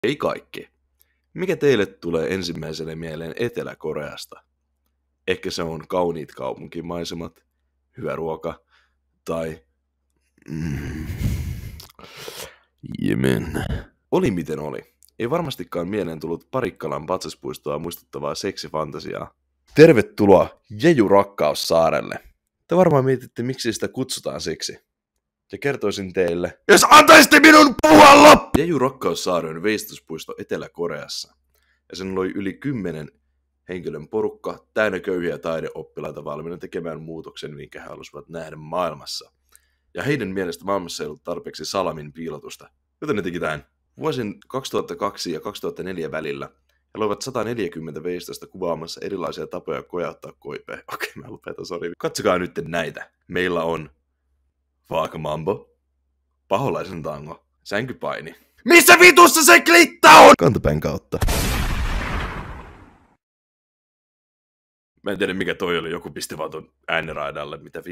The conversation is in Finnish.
Ei kaikki. Mikä teille tulee ensimmäisenä mieleen Etelä-Koreasta? Ehkä se on kauniit kaupunkimaisemat, hyvä ruoka tai Jemen. Oli miten oli. Ei varmastikaan mieleen tullut Parikkalan patsaspuistoa muistuttavaa seksifantasiaa. Tervetuloa Jeju Rakkaussaarelle. Te varmaan mietitte, miksi sitä kutsutaan siksi. Ja kertoisin teille, jos antaisitte minun puhua loppuun! Jeju Rakkaussaari on veistospuisto Etelä-Koreassa. Ja sen loi yli 10 henkilön porukka täynnä köyhiä taideoppilaita valmiina tekemään muutoksen, minkä he halusivat nähdä maailmassa. Ja heidän mielestä maailmassa ei ollut tarpeeksi salamin piilotusta, joten ne teki tämän. Vuosien 2002 ja 2004 välillä he loivat 140 veistosta kuvaamassa erilaisia tapoja kojauttaa koipea. Okei, mä lopetan, sori. Katsokaa nyt näitä. Meillä on vaakamambo, paholaisen tango, sänkypaini. Missä vitussa se klitta on? Kantapään kautta. Mä en tiedä mikä toi oli, joku pisti vaan ton ääniraidalle, mitä